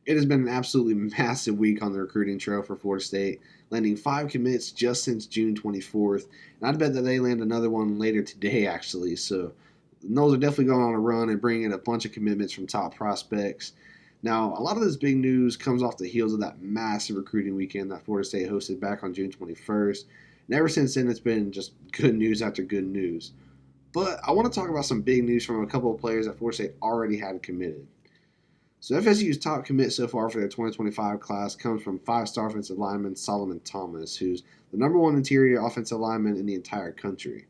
It has been an absolutely massive week on the recruiting trail for Florida State, landing 5 commits just since June 24th. And I'd bet that they land another one later today, actually. So the Noles are definitely going on a run and bringing in a bunch of commitments from top prospects. Now, a lot of this big news comes off the heels of that massive recruiting weekend that Florida State hosted back on June 21st. And ever since then, it's been just good news after good news. But I want to talk about some big news from a couple of players that Florida State already had committed. So FSU's top commit so far for their 2025 class comes from five-star offensive lineman Solomon Thomas, who's the number one interior offensive lineman in the entire country.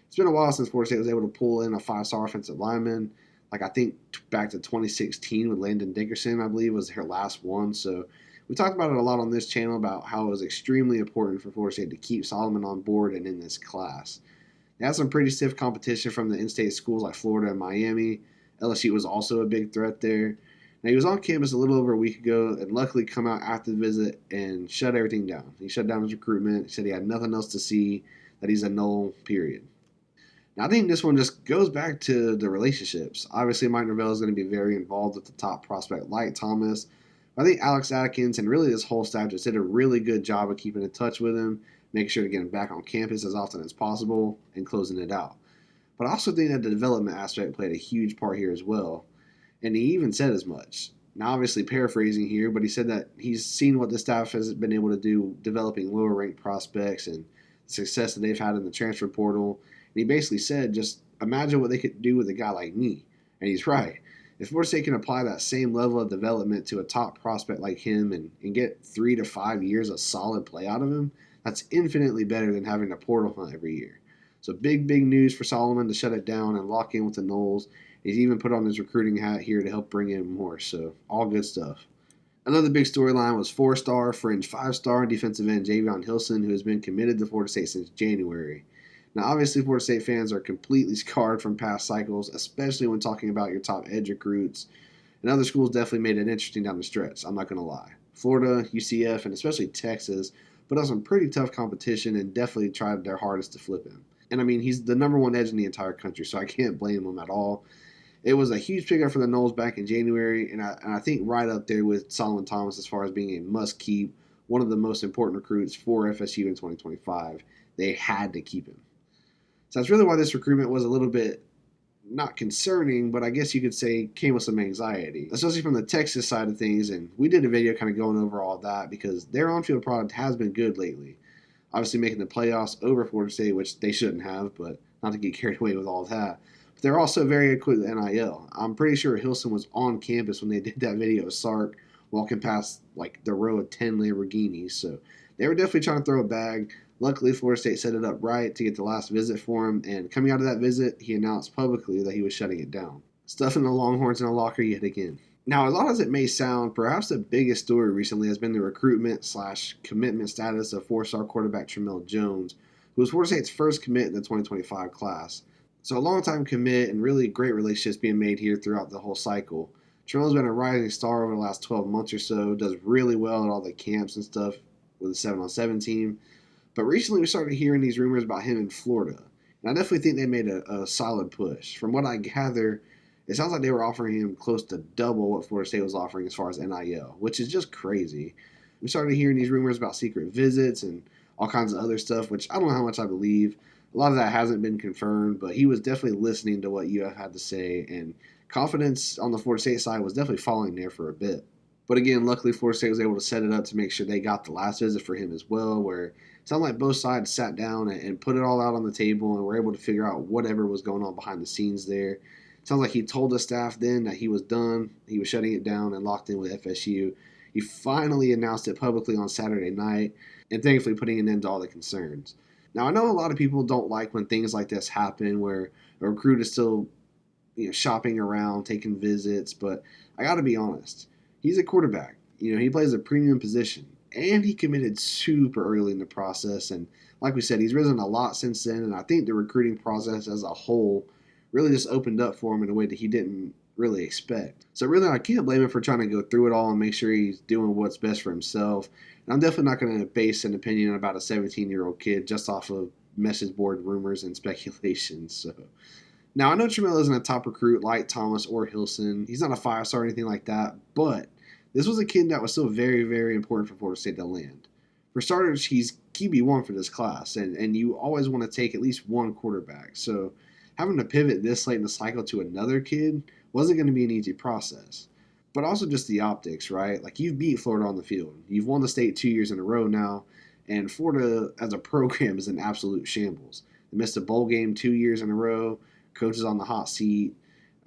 It's been a while since Florida State was able to pull in a five-star offensive lineman. Like I think back to 2016 with Landon Dickerson, I believe, was their last one. So we talked about it a lot on this channel about how it was extremely important for Florida State to keep Solomon on board and in this class. They had some pretty stiff competition from the in-state schools like Florida and Miami. LSU was also a big threat there. Now, he was on campus a little over a week ago and luckily come out after the visit and shut everything down. He shut down his recruitment, said he had nothing else to see, that he's a null, period. Now, I think this one just goes back to the relationships. Obviously, Mike Norvell is going to be very involved with the top prospect like Thomas. I think Alex Atkins and really this whole staff just did a really good job of keeping in touch with him, making sure to get him back on campus as often as possible, and closing it out. But I also think that the development aspect played a huge part here as well. And he even said as much. Now, obviously, paraphrasing here, but he said that he's seen what the staff has been able to do developing lower ranked prospects and the success that they've had in the transfer portal. And he basically said, just imagine what they could do with a guy like me. And he's right. If Florida State can apply that same level of development to a top prospect like him and get 3 to 5 years of solid play out of him, that's infinitely better than having a portal hunt every year. So big news for Solomon to shut it down and lock in with the Noles. He's even put on his recruiting hat here to help bring in more, so all good stuff. Another big storyline was four-star, fringe five-star defensive end Javion Hilson, who has been committed to Florida State since January. Now, obviously, Florida State fans are completely scarred from past cycles, especially when talking about your top edge recruits. And other schools definitely made it interesting down the stretch, I'm not going to lie. Florida, UCF, and especially Texas put up some pretty tough competition and definitely tried their hardest to flip him. And I mean, he's the number one edge in the entire country, so I can't blame him at all. It was a huge pickup for the Noles back in January, and I think right up there with Solomon Thomas as far as being a must-keep, one of the most important recruits for FSU in 2025. They had to keep him. So that's really why this recruitment was a little bit not concerning, but I guess you could say came with some anxiety, especially from the Texas side of things. And we did a video kind of going over all that because their on-field product has been good lately. Obviously making the playoffs over Florida State, which they shouldn't have, but not to get carried away with all that. But they're also very equipped with NIL. I'm pretty sure Hilson was on campus when they did that video of Sark walking past like the row of 10 Lamborghinis. So they were definitely trying to throw a bag. Luckily, Florida State set it up right to get the last visit for him, and coming out of that visit, he announced publicly that he was shutting it down. Stuffing the Longhorns in a locker yet again. Now, as odd as it may sound, perhaps the biggest story recently has been the recruitment/commitment status of four-star quarterback Tremell Jones, who was Florida State's first commit in the 2025 class. So a long-time commit and really great relationships being made here throughout the whole cycle. Tremell's been a rising star over the last 12 months or so, does really well at all the camps and stuff with the 7-on-7 team. But recently we started hearing these rumors about him in Florida. And I definitely think they made a solid push. From what I gather, it sounds like they were offering him close to double what Florida State was offering as far as NIL, which is just crazy. We started hearing these rumors about secret visits and all kinds of other stuff, which I don't know how much I believe. A lot of that hasn't been confirmed, but he was definitely listening to what UF had to say, and confidence on the Florida State side was definitely falling there for a bit. But again, luckily Florida State was able to set it up to make sure they got the last visit for him as well, where it sounded like both sides sat down and put it all out on the table and were able to figure out whatever was going on behind the scenes there. It sounds like he told the staff then that he was done, he was shutting it down and locked in with FSU. He finally announced it publicly on Saturday night, and thankfully putting an end to all the concerns. Now, I know a lot of people don't like when things like this happen, where a recruit is still shopping around, taking visits, but I got to be honest. He's a quarterback. He plays a premium position, and he committed super early in the process. And like we said, he's risen a lot since then, and I think the recruiting process as a whole really just opened up for him in a way that he didn't really expect. So really, I can't blame him for trying to go through it all and make sure he's doing what's best for himself. And I'm definitely not going to base an opinion about a 17-year-old kid just off of message board rumors and speculation. So now, I know Tremell isn't a top recruit like Thomas or Hilson. He's not a 5-star or anything like that, but This was a kid that was still very, very important for Florida State to land. For starters, he's QB1 for this class, and you always want to take at least one quarterback. So having to pivot this late in the cycle to another kid wasn't going to be an easy process. But also just the optics, right? Like, you've beat Florida on the field. You've won the state 2 years in a row now, and Florida as a program is in absolute shambles. They missed a bowl game 2 years in a row, coaches on the hot seat,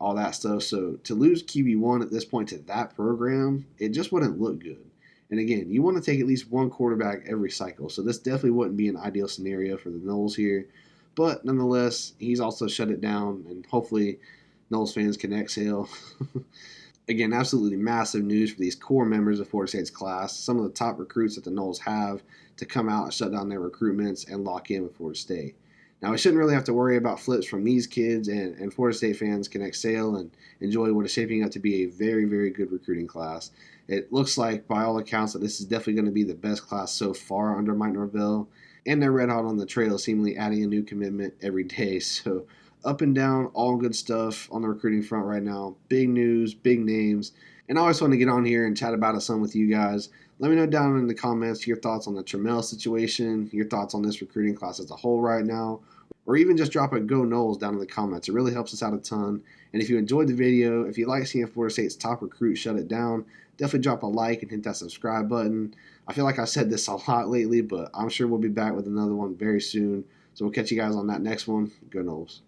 all that stuff. So to lose QB1 at this point to that program, it just wouldn't look good. And again, you want to take at least one quarterback every cycle. So this definitely wouldn't be an ideal scenario for the Noles here. But nonetheless, he's also shut it down, and hopefully Noles fans can exhale. Again, absolutely massive news for these core members of Florida State's class, some of the top recruits that the Noles have to come out and shut down their recruitments and lock in with Florida State. Now, we shouldn't really have to worry about flips from these kids, and Florida State fans can exhale and enjoy what is shaping up to be a very, very good recruiting class. It looks like, by all accounts, that this is definitely going to be the best class so far under Mike Norvell, and they're red hot on the trail, seemingly adding a new commitment every day. So up and down, all good stuff on the recruiting front right now. Big news, big names. And I always want to get on here and chat about it some with you guys. Let me know down in the comments your thoughts on the Tremell situation, your thoughts on this recruiting class as a whole right now, or even just drop a Go Noles down in the comments. It really helps us out a ton. And if you enjoyed the video, if you like seeing Florida State's top recruit shut it down, definitely drop a like and hit that subscribe button. I feel like I said this a lot lately, but I'm sure we'll be back with another one very soon. So we'll catch you guys on that next one. Go Noles.